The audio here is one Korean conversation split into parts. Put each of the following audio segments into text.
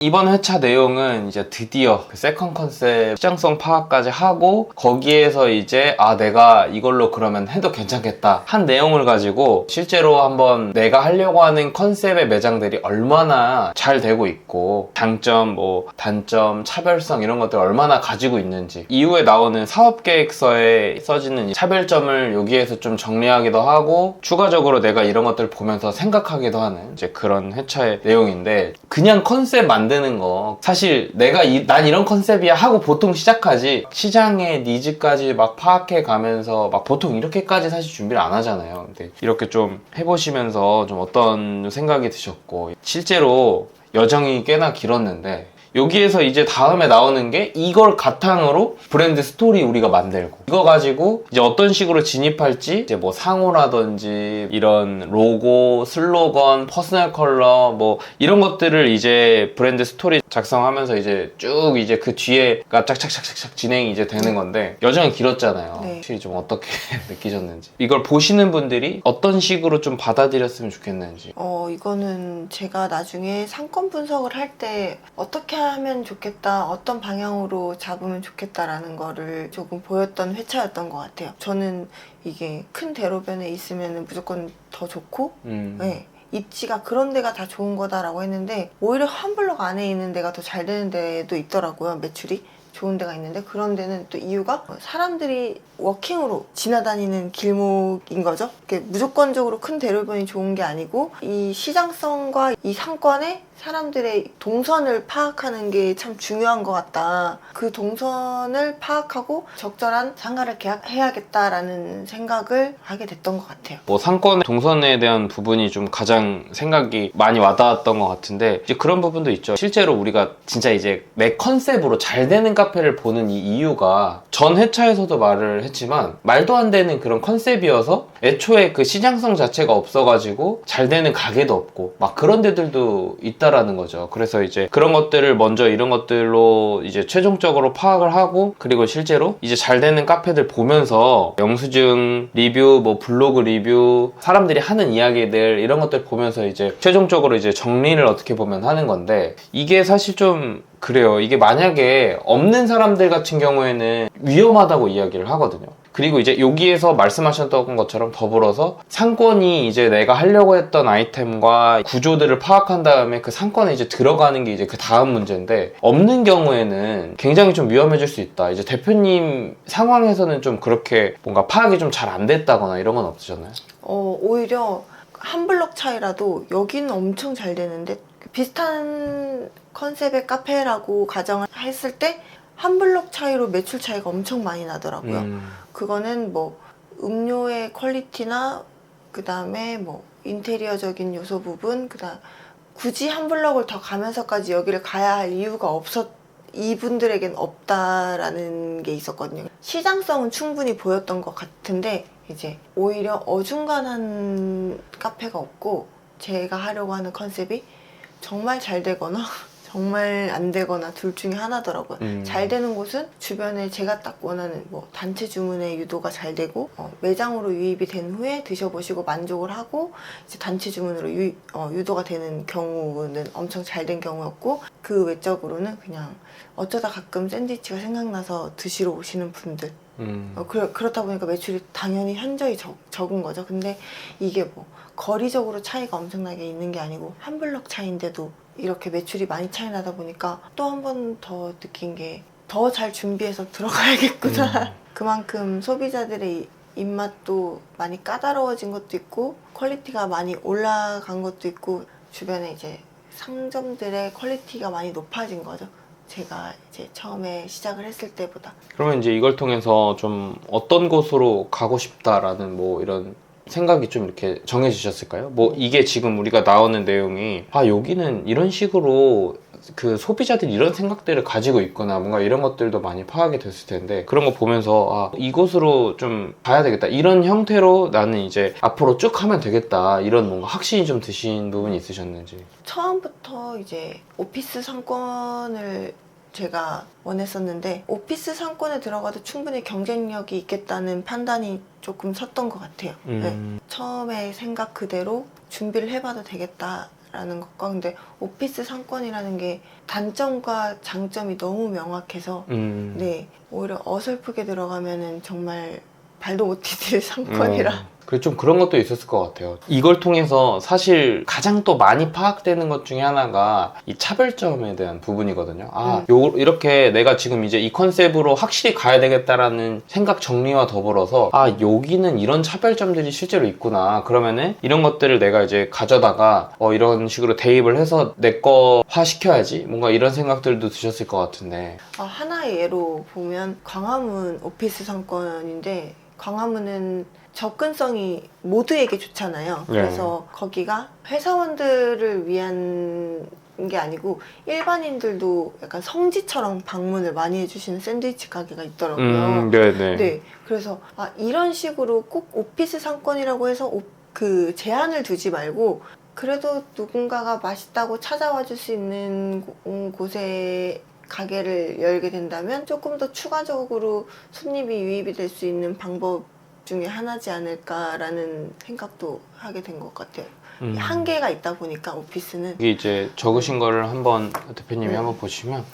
이번 회차 내용은 이제 드디어 그 세컨 컨셉 시장성 파악까지 하고 거기에서 이제 내가 이걸로 그러면 해도 괜찮겠다 한 내용을 가지고 실제로 한번 내가 하려고 하는 컨셉의 매장들이 얼마나 잘 되고 있고 장점, 단점, 차별성 이런 것들 얼마나 가지고 있는지 이후에 나오는 사업계획서에 써지는 차별점을 여기에서 좀 정리하기도 하고 추가적으로 내가 이런 것들을 보면서 생각하기도 하는 이제 그런 회차의 내용인데 그냥 컨셉 만드는 거 사실 난 이런 컨셉이야 하고 보통 시작하지 시장의 니즈까지 막 파악해 가면서 막 보통 이렇게까지 사실 준비를 안 하잖아요. 근데 이렇게 좀 해보시면서 좀 어떤 생각이 드셨고 실제로 여정이 꽤나 길었는데 여기에서 이제 다음에 나오는 게 이걸 바탕으로 브랜드 스토리 우리가 만들고 이거 가지고 이제 어떤 식으로 진입할지 이제 뭐 상호라든지 이런 로고, 슬로건, 퍼스널 컬러 이런 것들을 이제 브랜드 스토리 작성하면서 이제 쭉 이제 그 뒤에가 짝짝짝짝짝 진행이 이제 되는 건데 여정이 길었잖아요. 네. 혹시 좀 어떻게 느끼셨는지 이걸 보시는 분들이 어떤 식으로 좀 받아들였으면 좋겠는지 이거는 제가 나중에 상권 분석을 할 때 어떻게 하면 좋겠다, 어떤 방향으로 잡으면 좋겠다라는 거를 조금 보였던 회차였던 것 같아요. 저는 이게 큰 대로변에 있으면 무조건 더 좋고 네. 입지가 그런 데가 다 좋은 거다라고 했는데 오히려 한 블록 안에 있는 데가 더 잘 되는 데도 있더라고요. 매출이 좋은 데가 있는데 그런 데는 또 이유가 사람들이 워킹으로 지나다니는 길목인 거죠. 무조건적으로 큰 대로변이 좋은 게 아니고 이 시장성과 이 상권의 사람들의 동선을 파악하는 게 참 중요한 것 같다. 그 동선을 파악하고 적절한 상가를 계약해야겠다라는 생각을 하게 됐던 것 같아요. 상권 동선에 대한 부분이 좀 가장 생각이 많이 와닿았던 것 같은데 이제 그런 부분도 있죠. 실제로 우리가 진짜 이제 내 컨셉으로 잘 되는 카페를 보는 이 이유가 전 회차에서도 말을 했지만 말도 안 되는 그런 컨셉이어서 애초에 그 시장성 자체가 없어가지고 잘 되는 가게도 없고 막 그런 데들도 있다라는 거죠. 그래서 이제 그런 것들을 먼저 이런 것들로 이제 최종적으로 파악을 하고 그리고 실제로 이제 잘 되는 카페들 보면서 영수증 리뷰, 블로그 리뷰, 사람들이 하는 이야기들 이런 것들 보면서 이제 최종적으로 이제 정리를 어떻게 보면 하는 건데 이게 사실 좀 그래요. 이게 만약에 없는 사람들 같은 경우에는 위험하다고 이야기를 하거든요. 그리고 이제 여기에서 말씀하셨던 것처럼 더불어서 상권이 이제 내가 하려고 했던 아이템과 구조들을 파악한 다음에 그 상권에 이제 들어가는 게 이제 그 다음 문제인데 없는 경우에는 굉장히 좀 위험해질 수 있다. 이제 대표님 상황에서는 좀 그렇게 뭔가 파악이 좀 잘 안 됐다거나 이런 건 없으셨나요? 오히려 한 블럭 차이라도 여기는 엄청 잘 되는데 비슷한 컨셉의 카페라고 가정을 했을 때 한 블럭 차이로 매출 차이가 엄청 많이 나더라고요. 그거는 음료의 퀄리티나 그 다음에 인테리어적인 요소 부분 굳이 한 블럭을 더 가면서까지 여기를 가야 할 이유가 이분들에겐 없다라는 게 있었거든요. 시장성은 충분히 보였던 것 같은데 이제 오히려 어중간한 카페가 없고 제가 하려고 하는 컨셉이 정말 잘 되거나 정말 안 되거나 둘 중에 하나더라고요. 잘 되는 곳은 주변에 제가 딱 원하는 단체 주문의 유도가 잘 되고 매장으로 유입이 된 후에 드셔보시고 만족을 하고 이제 단체 주문으로 유도가 되는 경우는 엄청 잘 된 경우였고 그 외적으로는 그냥 어쩌다 가끔 샌드위치가 생각나서 드시러 오시는 분들 그렇다 보니까 매출이 당연히 현저히 적은 거죠. 근데 이게 거리적으로 차이가 엄청나게 있는 게 아니고 한 블럭 차이인데도 이렇게 매출이 많이 차이 나다 보니까 또 한 번 더 느낀 게 더 잘 준비해서 들어가야겠구나. 그만큼 소비자들의 입맛도 많이 까다로워진 것도 있고 퀄리티가 많이 올라간 것도 있고 주변에 이제 상점들의 퀄리티가 많이 높아진 거죠. 제가 이제 처음에 시작을 했을 때보다. 그러면 이제 이걸 통해서 좀 어떤 곳으로 가고 싶다라는 이런 생각이 좀 이렇게 정해지셨을까요? 이게 지금 우리가 나오는 내용이 여기는 이런 식으로 그 소비자들이 이런 생각들을 가지고 있구나 뭔가 이런 것들도 많이 파악이 됐을 텐데 그런 거 보면서 이곳으로 좀 가야 되겠다 이런 형태로 나는 이제 앞으로 쭉 하면 되겠다 이런 뭔가 확신이 좀 드신 부분이 있으셨는지. 처음부터 이제 오피스 상권을 제가 원했었는데 오피스 상권에 들어가도 충분히 경쟁력이 있겠다는 판단이 조금 섰던 것 같아요. 네. 처음에 생각 그대로 준비를 해봐도 되겠다 상권이라는 것과 근데 오피스 상권이라는 게 단점과 장점이 너무 명확해서 네 오히려 어설프게 들어가면은 정말 발도 못 디딜 상권이라 그래 좀 그런 것도 있었을 것 같아요. 이걸 통해서 사실 가장 또 많이 파악되는 것 중에 하나가 이 차별점에 대한 부분이거든요. 이렇게 내가 지금 이제 이 컨셉으로 확실히 가야 되겠다라는 생각 정리와 더불어서 여기는 이런 차별점들이 실제로 있구나. 그러면은 이런 것들을 내가 이제 가져다가 이런 식으로 대입을 해서 내 거화 시켜야지. 뭔가 이런 생각들도 드셨을 것 같은데. 하나의 예로 보면 광화문 오피스 상권인데 광화문은 접근성이 모두에게 좋잖아요. 그래서 거기가 회사원들을 위한 게 아니고 일반인들도 약간 성지처럼 방문을 많이 해주시는 샌드위치 가게가 있더라고요. 네네. 네, 그래서 이런 식으로 꼭 오피스 상권이라고 해서 그 제한을 두지 말고 그래도 누군가가 맛있다고 찾아와 줄 수 있는 곳에 가게를 열게 된다면 조금 더 추가적으로 손님이 유입이 될 수 있는 방법 중에 하나지 않을까라는 생각도 하게 된 것 같아요. 한계가 있다 보니까 오피스는 이게 이제 적으신 거를 한번 대표님이 한번 보시면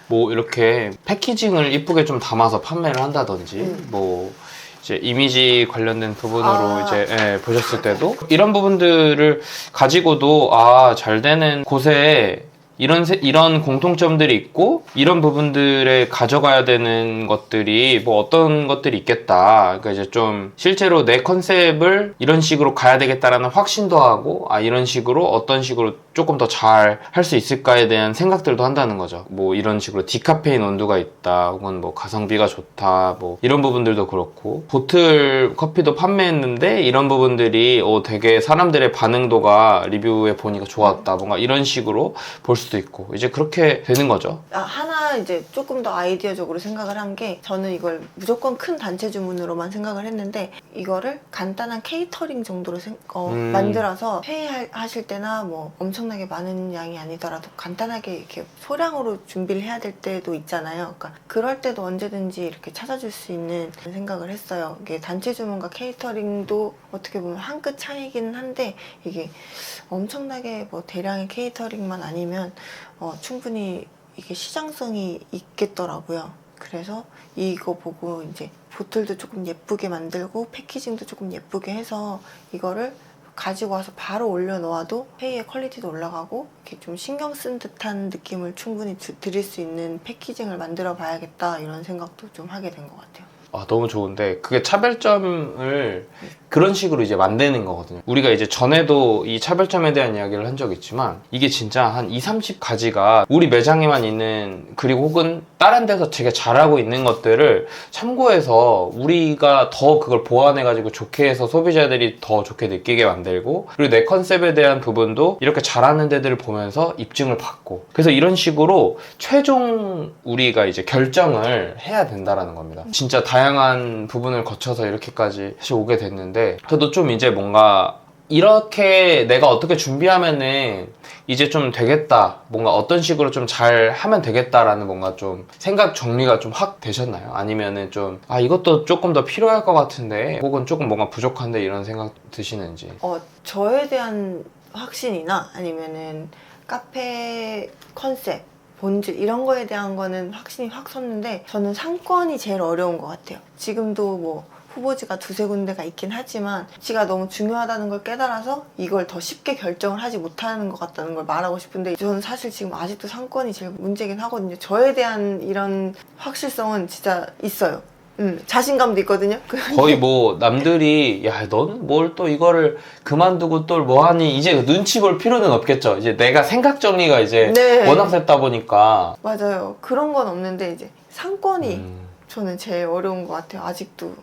뭐 이렇게 패키징을 이쁘게 좀 담아서 판매를 한다든지 뭐 이제 이미지 관련된 부분으로 이제 보셨을 때도 이런 부분들을 가지고도 잘 되는 곳에 이런 공통점들이 있고 이런 부분들에 가져가야 되는 것들이 뭐 어떤 것들이 있겠다. 그러니까 이제 좀 실제로 내 컨셉을 이런 식으로 가야 되겠다라는 확신도 하고 이런 식으로 어떤 식으로 조금 더 잘 할 수 있을까에 대한 생각들도 한다는 거죠. 뭐 이런 식으로 디카페인 원두가 있다 혹은 뭐 가성비가 좋다 뭐 이런 부분들도 그렇고 보틀 커피도 판매했는데 이런 부분들이 되게 사람들의 반응도가 리뷰에 보니까 좋았다 뭔가 이런 식으로 볼 수도 있고 이제 그렇게 되는 거죠. 하나 이제 조금 더 아이디어적으로 생각을 한 게 저는 이걸 무조건 큰 단체 주문으로만 생각을 했는데 이거를 간단한 케이터링 정도로 만들어서 회의하실 때나 뭐 엄청나게 많은 양이 아니더라도 간단하게 이렇게 소량으로 준비를 해야 될 때도 있잖아요. 그러니까 그럴 때도 언제든지 이렇게 찾아줄 수 있는 생각을 했어요. 이게 단체 주문과 케이터링도 어떻게 보면 한 끗 차이기는 한데 이게 엄청나게 뭐 대량의 케이터링만 아니면 충분히 이게 시장성이 있겠더라고요. 그래서 이거 보고 이제 보틀도 조금 예쁘게 만들고 패키징도 조금 예쁘게 해서 이거를 가지고 와서 바로 올려놓아도 회의의 퀄리티도 올라가고 이렇게 좀 신경 쓴 듯한 느낌을 충분히 드릴 수 있는 패키징을 만들어 봐야겠다 이런 생각도 좀 하게 된 것 같아요. 너무 좋은데 그게 차별점을 그런 식으로 이제 만드는 거거든요. 우리가 이제 전에도 이 차별점에 대한 이야기를 한 적이 있지만 이게 진짜 한 20-30가지가 우리 매장에만 있는 그리고 혹은 다른 데서 되게 잘하고 있는 것들을 참고해서 우리가 더 그걸 보완해가지고 좋게 해서 소비자들이 더 좋게 느끼게 만들고 그리고 내 컨셉에 대한 부분도 이렇게 잘하는 데들을 보면서 입증을 받고 그래서 이런 식으로 최종 우리가 이제 결정을 해야 된다라는 겁니다. 진짜 다양한 부분을 거쳐서 이렇게까지 다시 오게 됐는데 저도 좀 이제 뭔가 이렇게 내가 어떻게 준비하면은 이제 좀 되겠다 뭔가 어떤 식으로 좀 잘 하면 되겠다라는 뭔가 좀 생각 정리가 좀 확 되셨나요? 아니면은 좀 이것도 조금 더 필요할 것 같은데 혹은 조금 뭔가 부족한데 이런 생각 드시는지 저에 대한 확신이나 아니면은 카페 컨셉 본질 이런 거에 대한 거는 확신이 확 섰는데 저는 상권이 제일 어려운 것 같아요. 지금도 뭐 후보지가 두세 군데가 있긴 하지만 위치가 너무 중요하다는 걸 깨달아서 이걸 더 쉽게 결정을 하지 못하는 것 같다는 걸 말하고 싶은데 저는 사실 지금 아직도 상권이 제일 문제긴 하거든요. 저에 대한 이런 확실성은 진짜 있어요. 자신감도 있거든요. 거의 뭐 남들이 야 너는 뭘 또 이거를 그만두고 또 뭐하니 이제 눈치 볼 필요는 없겠죠. 이제 내가 생각 정리가 이제 워낙 됐다 보니까 맞아요. 그런 건 없는데 이제 상권이 저는 제일 어려운 것 같아요. 아직도.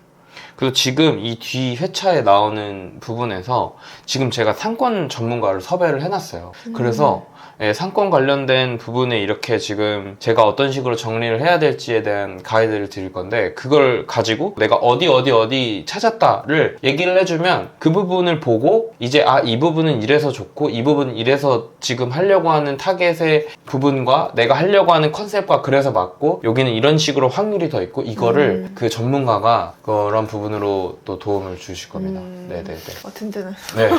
그리고 지금 이 뒤 회차에 나오는 부분에서 지금 제가 상권 전문가를 섭외를 해놨어요. 그래서 상권 관련된 부분에 이렇게 지금 제가 어떤 식으로 정리를 해야 될지에 대한 가이드를 드릴 건데, 그걸 가지고 내가 어디 찾았다를 얘기를 해주면 그 부분을 보고 이제 이 부분은 이래서 좋고 이 부분은 이래서 지금 하려고 하는 타겟의 부분과 내가 하려고 하는 컨셉과 그래서 맞고, 여기는 이런 식으로 확률이 더 있고, 이거를 그 전문가가 그런 부분으로 또 도움을 주실 겁니다. 네네네. 든든해. 네.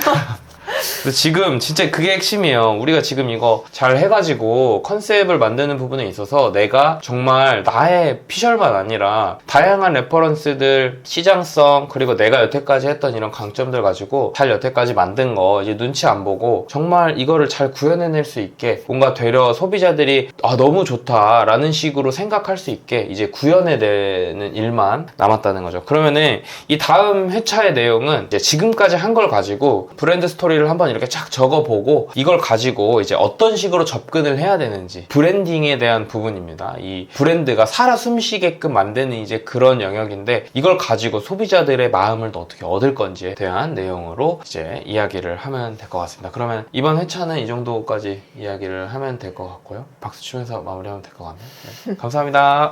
근데 지금 진짜 그게 핵심이에요. 우리가 지금 이거 잘 해가지고 컨셉을 만드는 부분에 있어서 내가 정말 나의 피셜만 아니라 다양한 레퍼런스들, 시장성, 그리고 내가 여태까지 했던 이런 강점들 가지고 잘 여태까지 만든 거 이제 눈치 안 보고 정말 이거를 잘 구현해낼 수 있게, 뭔가 되려 소비자들이 너무 좋다 라는 식으로 생각할 수 있게 이제 구현해내는 일만 남았다는 거죠. 그러면은 이 다음 회차의 내용은 이제 지금까지 한 걸 가지고 브랜드 스토리를 한번 이렇게 쫙 적어보고, 이걸 가지고 이제 어떤 식으로 접근을 해야 되는지, 브랜딩에 대한 부분입니다. 이 브랜드가 살아 숨쉬게끔 만드는 이제 그런 영역인데, 이걸 가지고 소비자들의 마음을 또 어떻게 얻을 건지에 대한 내용으로 이제 이야기를 하면 될 것 같습니다. 그러면 이번 회차는 이 정도까지 이야기를 하면 될 것 같고요. 박수 치면서 마무리하면 될 것 같네요. 네. 감사합니다.